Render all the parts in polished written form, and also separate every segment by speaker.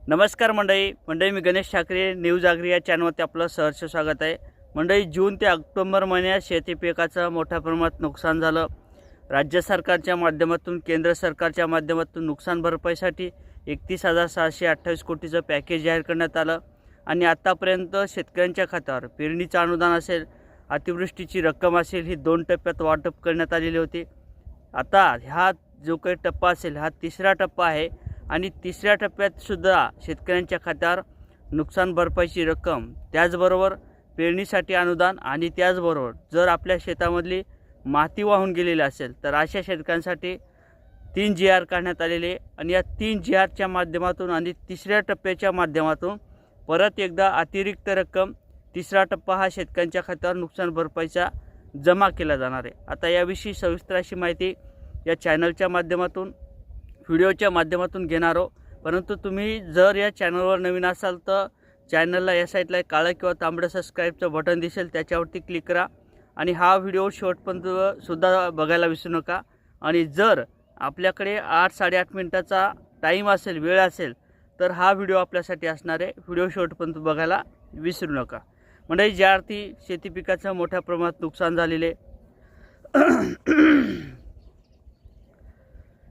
Speaker 1: नमस्कार मंडळी मी गणेश ठाकरे न्यूज आगरी या चॅनलवरती आपलं सहर्ष स्वागत आहे। मंडळी, जून ते ऑक्टोबर महिन्यात शेती पिकाचं मोठ्या प्रमाणात नुकसान झालं। राज्य सरकारच्या माध्यमातून केंद्र सरकारच्या माध्यमातून नुकसान भरपाईसाठी 31,628 कोटीचं पॅकेज जाहीर करण्यात आलं आणि आतापर्यंत शेतकऱ्यांच्या खात्यावर पेरणीचं अनुदान असेल, अतिवृष्टीची रक्कम असेल, ही 2 टप्प्यात वाटप करण्यात आलेली होती। आता हा जो काही टप्पा असेल हा तिसरा टप्पा आहे आणि तिसऱ्या टप्प्यात सुद्धा शेतकऱ्यांच्या खात्यावर नुकसान भरपाईची रक्कम, त्याचबरोबर पेरणीसाठी अनुदान आणि त्याचबरोबर जर आपल्या शेतामधली माती वाहून गेलेली असेल तर अशा शेतकऱ्यांसाठी 3 GR काढण्यात आलेले आणि या 3 GRच्या माध्यमातून आणि तिसऱ्या टप्प्याच्या माध्यमातून परत एकदा अतिरिक्त रक्कम तिसरा टप्पा हा शेतकऱ्यांच्या खात्यावर नुकसान भरपाईचा जमा केला जाणार आहे। आता याविषयी सविस्तर अशी माहिती या चॅनलच्या माध्यमातून व्हिडिओच्या माध्यमातून घेणार आहोत। परंतु तुम्ही जर या चॅनलवर नवीन असाल तर चॅनलला या साईडला एक काळं किंवा तांबडं सबस्क्राईबचं बटन दिसेल, त्याच्यावरती क्लिक करा आणि हा व्हिडिओ शेवटपर्यंत सुद्धा बघायला विसरू नका। आणि जर आपल्याकडे 8-8.5 मिनिटाचा टाईम असेल, वेळ असेल, तर हा व्हिडिओ आपल्यासाठी असणार आहे। व्हिडिओ शेवटपर्यंत बघायला विसरू नका। म्हणजे ज्या अर्थी शेती पिकाचं मोठ्या प्रमाणात नुकसान झालेले।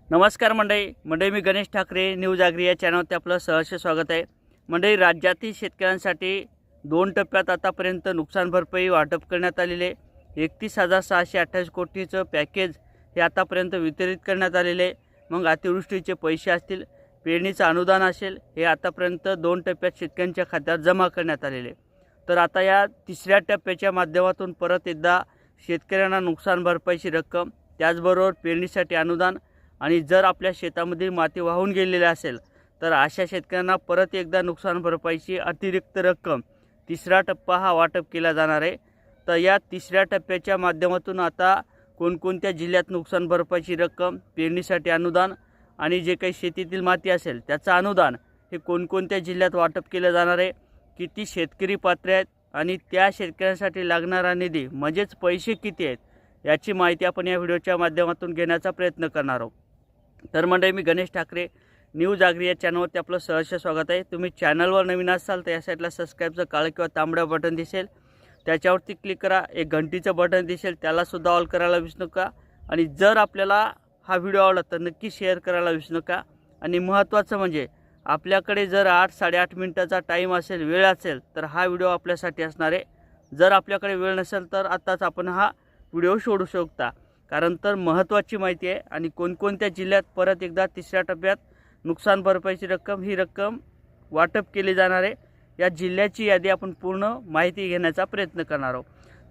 Speaker 1: नमस्कार मंडळी मी गणेश ठाकरे न्यूज आगरी या चॅनलवरती आपलं सहर्ष स्वागत आहे। मंडळी, राज्यातील शेतकऱ्यांसाठी 2 टप्प्यात आतापर्यंत नुकसान भरपाई वाटप करण्यात आलेले 31,628 कोटीचं पॅकेज हे आतापर्यंत वितरित करण्यात आलेले। मग अतिवृष्टीचे पैसे असतील, पेरणीचं अनुदान असेल, हे आतापर्यंत 2 टप्प्यात शेतकऱ्यांच्या खात्यात जमा करण्यात आलेले। तर आता या तिसऱ्या टप्प्याच्या माध्यमातून परत एकदा शेतकऱ्यांना नुकसान भरपाईची रक्कम, त्याचबरोबर पेरणीसाठी अनुदान आणि जर आपल्या शेतामध्ये माती वाहून गेलेली असेल तर अशा शेतकऱ्यांना परत एकदा नुकसान भरपाईची अतिरिक्त रक्कम तिसरा टप्पा हा वाटप केला जाणार आहे। तर या तिसऱ्या टप्प्याच्या माध्यमातून आता कोणकोणत्या जिल्ह्यात नुकसान भरपाईची रक्कम, पेरणीसाठी अनुदान आणि जे काही शेतीतील माती असेल त्याचं अनुदान हे कोणकोणत्या जिल्ह्यात वाटप केलं जाणार आहे, किती शेतकरी पात्र आहेत आणि त्या शेतकऱ्यांसाठी लागणारा निधी म्हणजेच पैसे किती आहेत, याची माहिती आपण या व्हिडिओच्या माध्यमातून घेण्याचा प्रयत्न करणार आहोत। तर मंडळी, मी गणेश ठाकरे न्यूज आगरी या चॅनलवरती आपलं सहर्ष स्वागत आहे। तुम्ही चॅनलवर नवीन असाल तर या साईडला सबस्क्राईबचं काळं किंवा तांबडं बटन दिसेल, त्याच्यावरती क्लिक करा। एक घंटीचं बटन दिसेल, त्यालासुद्धा ऑल करायला विसरू नका आणि जर आपल्याला हा व्हिडिओ आवडला तर नक्की शेअर करायला विसरू नका। आणि महत्त्वाचं म्हणजे आपल्याकडे जर 8-8.5 मिनिटाचा टाईम असेल, वेळ असेल, तर हा व्हिडिओ आपल्यासाठी असणार आहे। जर आपल्याकडे वेळ नसेल तर आत्ताच आपण हा व्हिडिओ सोडू शकता, कारण तर महत्त्वाची माहिती आहे। आणि कोणकोणत्या जिल्ह्यात परत एकदा तिसऱ्या टप्प्यात नुकसान भरपाईची रक्कम ही रक्कम वाटप केली जाणार आहे, या जिल्ह्याची यादी आपण पूर्ण माहिती घेण्याचा प्रयत्न करणार आहोत।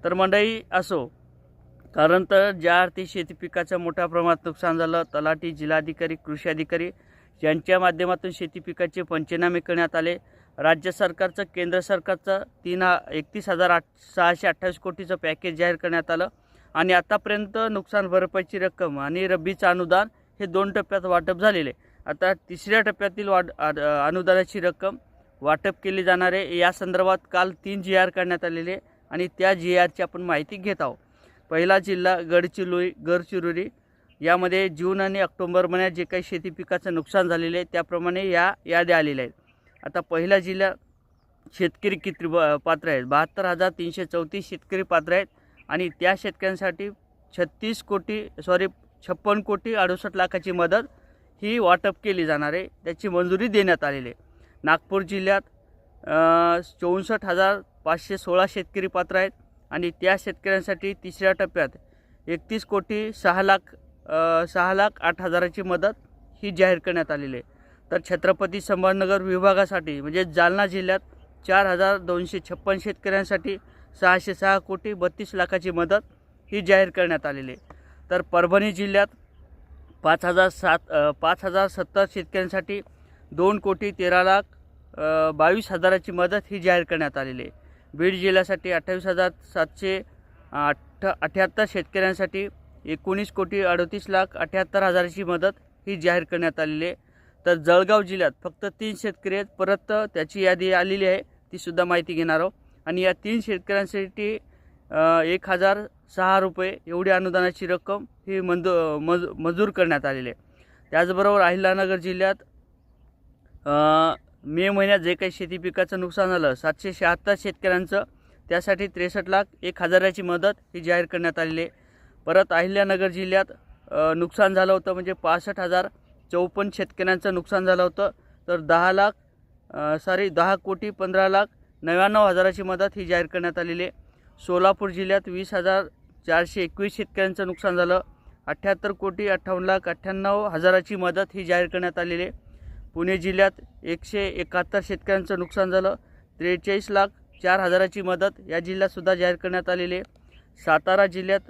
Speaker 1: तर मंडळी असो, कारण तर ज्या अर्थी शेती पिकाचं मोठ्या प्रमाणात नुकसान झालं, तलाठी, जिल्हाधिकारी, कृषी अधिकारी यांच्या माध्यमातून शेती पिकाचे पंचनामे करण्यात आले। राज्य सरकारचं, केंद्र सरकारचं 31,628 कोटीचं पॅकेज जाहीर करण्यात आलं आणि आतापर्यंत नुकसान भरपाईची रक्कम आणि रब्बीचं अनुदान हे 2 टप्प्यात वाटप झालेले। आता तिसऱ्या टप्प्यातील अनुदानाची रक्कम वाटप केली जाणार आहे। या संदर्भात काल 3 GR काढण्यात आलेले आणि त्या GRची आपण माहिती घेत आहोत। पहिला जिल्हा गडचिरोली, यामध्ये जून आणि ऑक्टोबर महिन्यात जे काही शेती पिकाचं नुकसान झालेले आहे त्याप्रमाणे या याद्या आलेल्या आहेत। आता पहिला जिल्हा शेतकरी किती पात्र आहेत, 72,334 शेतकरी पात्र आहेत आणि त्या शेतकऱ्यांसाठी 56 कोटी 68 लाखाची मदत ही वाटप केली जाणार आहे, त्याची मंजुरी देण्यात आलेली आहे। नागपूर जिल्ह्यात 64,516 शेतकरी पात्र आहेत आणि त्या शेतकऱ्यांसाठी तिसऱ्या टप्प्यात 31,06,08,000ची मदत ही जाहीर करण्यात आलेली आहे। तर छत्रपती संभाजीनगर विभागासाठी म्हणजे जालना जिल्ह्यात 4,256 शेतकऱ्यांसाठी 606 कोटी 32 लाखाची मदत ही जाहीर करण्यात आलेली आहे। तर परभणी जिल्ह्यात 5,070 शेतकऱ्यांसाठी 2 कोटी 13,22,000ची मदत ही जाहीर करण्यात आलेली आहे। बीड जिल्ह्यासाठी 28,778 शेतकऱ्यांसाठी 19 कोटी 38,78,000ची मदत ही जाहीर करण्यात आलेली आहे। तर जळगाव जिल्ह्यात फक्त 3 शेतकरी आहेत, परत त्याची यादी आलेली आहे, ती सुद्धा माहिती घेणार आहोत। आणि या 3 शेतकऱ्यांसाठी 1,006 रुपये एवढी अनुदानाची रक्कम ही मंजूर करण्यात आलेली आहे। त्याचबरोबर अहिल्यानगर जिल्ह्यात मे महिन्यात जे काही शेती पिकाचं नुकसान झालं 776 शेतकऱ्यांचं, त्यासाठी 63,01,000ची मदत ही जाहीर करण्यात आलेली आहे. परत अहिल्यानगर जिल्ह्यात नुकसान झालं होतं, म्हणजे 65,054 शेतकऱ्यांचं नुकसान झालं होतं. तर 10,15,99,000ची मदत ही जाहीर करण्यात आलेली आहे. सोलापूर जिल्ह्यात 20,421 शेतकऱ्यांचं नुकसान झालं. 78,58,98,000ची मदत ही जाहीर करण्यात आलेली आहे. पुणे जिल्ह्यात 171 शेतकऱ्यांचं नुकसान झालं. 43,04,000ची मदत या जिल्ह्यातसुद्धा जाहीर करण्यात आलेली आहे. सातारा जिल्ह्यात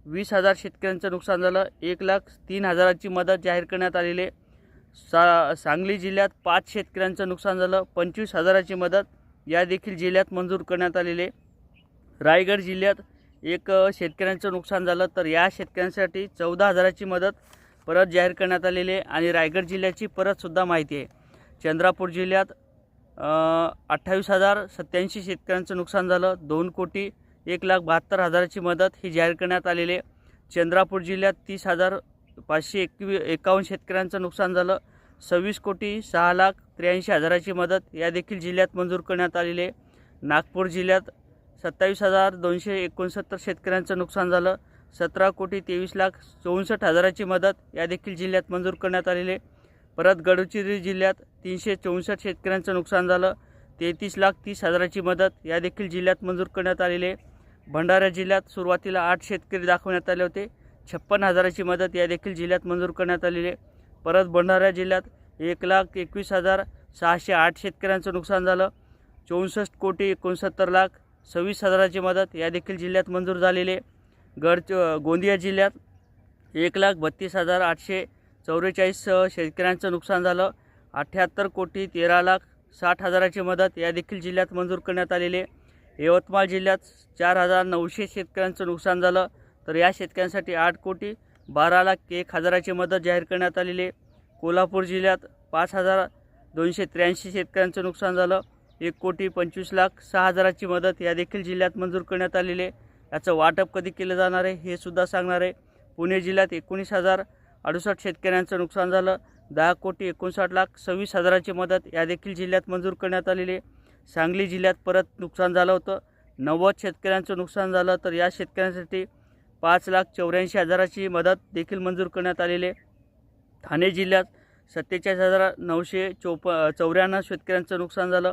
Speaker 1: 20,000 शेतकऱ्यांचं नुकसान झालं. 1,03,000ची मदत जाहीर करण्यात आलेली आहे. सांगली जिल्ह्यात 5 शेतकऱ्यांचं नुकसान झालं. 25,000ची मदत या देखील जिल्ह्यात मंजूर करण्यात आलेली आहे. रायगड जिल्ह्यात 1 शेतकऱ्यांचं नुकसान झालं, तर या शेतकऱ्यांसाठी 14,000ची मदत परत जाहीर करण्यात आलेली आहे. आणि रायगड जिल्ह्याची परतसुद्धा माहिती आहे. चंद्रपूर जिल्ह्यात 28,087 शेतकऱ्यांचं नुकसान झालं. 2,01,72,000ची मदत ही जाहीर करण्यात आलेली आहे. चंद्रपूर जिल्ह्यात 30,551 शेतकऱ्यांचं नुकसान झालं. 26,06,83,000ची मदत या देखील जिल्ह्यात मंजूर करण्यात आलेली आहे. नागपूर जिल्ह्यात 27,269 शेतकऱ्यांचं नुकसान झालं. 17,23,64,000ची मदत या देखील जिल्ह्यात मंजूर करण्यात आलेली आहे. परत गडचिरोली जिल्ह्यात 364 शेतकऱ्यांचं नुकसान झालं. 33,30,000ची मदत या देखील जिल्ह्यात मंजूर करण्यात आलेली आहे. भंडारा जिल्ह्यात सुरुवातीला 8 शेतकरी दाखवण्यात आले होते. 56,000ची मदत या देखील जिल्ह्यात मंजूर करण्यात आलेली आहे. परत भंडारा जिल्ह्यात 1,21,608 शेतकऱ्यांचं नुकसान झालं. 64,69,26,000ची मदत या देखील जिल्ह्यात मंजूर झालेली आहे. गोंदिया जिल्ह्यात 1,32,844 शेतकऱ्यांचं नुकसान झालं. 78,13,60,000ची मदत या देखील जिल्ह्यात मंजूर करण्यात आलेली आहे. यवतमाळ जिल्ह्यात 4,900 शेतकऱ्यांचं नुकसान झालं, तर या शेतकऱ्यांसाठी 8,12,01,000ची मदत जाहीर करण्यात आलेली आहे. कोल्हापूर जिल्ह्यात 5,283 शेतकऱ्यांचं नुकसान झालं. 1,25,06,000ची मदत या देखील जिल्ह्यात मंजूर करण्यात आलेली आहे. याचं वाटप कधी केलं जाणार आहे हे सुद्धा सांगणार आहे. पुणे जिल्ह्यात 19,068 शेतकऱ्यांचं नुकसान झालं. 10,59,26,000ची मदत या देखील जिल्ह्यात मंजूर करण्यात आलेली आहे. सांगली जिल्ह्यात परत नुकसान झालं होतं. 90 शेतकऱ्यांचं नुकसान झालं, तर या शेतकऱ्यांसाठी 5,84,000ची मदत देखील मंजूर करण्यात आलेली आहे. ठाणे जिल्ह्यात 47,994 शेतकऱ्यांचं नुकसान झालं.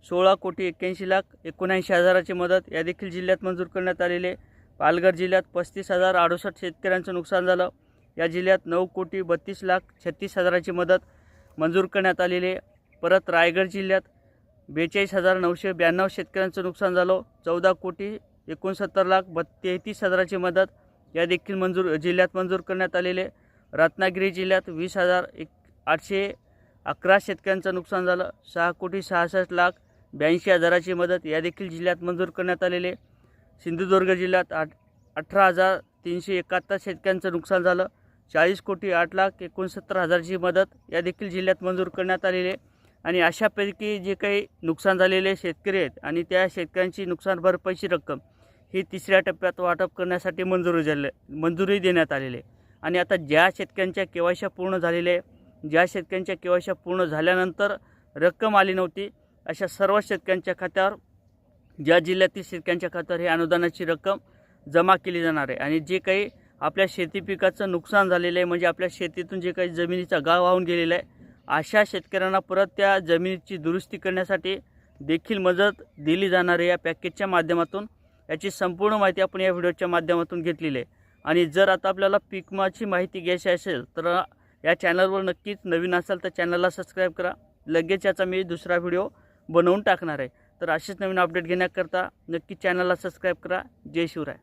Speaker 1: 16,81,79,000ची मदत या देखील जिल्ह्यात मंजूर करण्यात आलेली आहे. पालघर जिल्ह्यात 35,068 शेतकऱ्यांचं नुकसान झालं. या जिल्ह्यात 9,32,36,000ची मदत मंजूर करण्यात आलेली आहे. परत रायगड जिल्ह्यात 42,992 शेतकऱ्यांचं नुकसान झालं. 14,69,33,000ची मदत या देखील जिल्ह्यात मंजूर करण्यात आलेली आहे. रत्नागिरी जिल्ह्यात 20,811 शेतकऱ्यांचं नुकसान झालं. 6,66,82,000ची मदत या देखील जिल्ह्यात मंजूर करण्यात आलेली आहे. सिंधुदुर्ग जिल्ह्यात 18,371 शेतकऱ्यांचं नुकसान झालं. 40,08,69,000ची मदत या देखील जिल्ह्यात मंजूर करण्यात आलेली आहे. आणि अशापैकी जे काही नुकसान झालेले शेतकरी आहेत आणि त्या शेतकऱ्यांची नुकसान भरपाईची रक्कम ही 3ऱ्या टप्प्यात वाटप करण्यासाठी मंजुरी देण्यात आलेली आहे. आणि आता ज्या शेतकऱ्यांच्या केवायसी पूर्ण झालेल्या आहे, ज्या शेतकऱ्यांच्या केवायसी पूर्ण झाल्यानंतर रक्कम आली नव्हती, अशा सर्व शेतकऱ्यांच्या खात्यावर, ज्या जिल्ह्यातील शेतकऱ्यांच्या खात्यावर ही अनुदानाची रक्कम जमा केली जाणार आहे. आणि जे काही आपल्या शेती पिकाचं नुकसान झालेलं आहे, म्हणजे आपल्या शेतीतून जे काही जमिनीचा गाळ वाहून गेलेला आहे, अशा शेतकऱ्यांना परत त्या जमिनीची दुरुस्ती करण्यासाठी देखील मदत दिली जाणार आहे या पॅकेजच्या माध्यमातून. याची संपूर्ण माहिती आपण या व्हिडिओच्या माध्यमातून घेतलेली आहे. आणि जर आता आपल्याला पीक विमाची माहिती घ्यायची असेल तर या चॅनलवर नक्कीच नवीन असाल तर चॅनलला सबस्क्राईब करा. लगेच याचा मी दुसरा व्हिडिओ बनवून टाकणार आहे. तर असेच नवीन अपडेट घेण्याकरता नक्की चॅनलला सबस्क्राईब करा. जय शिवराय.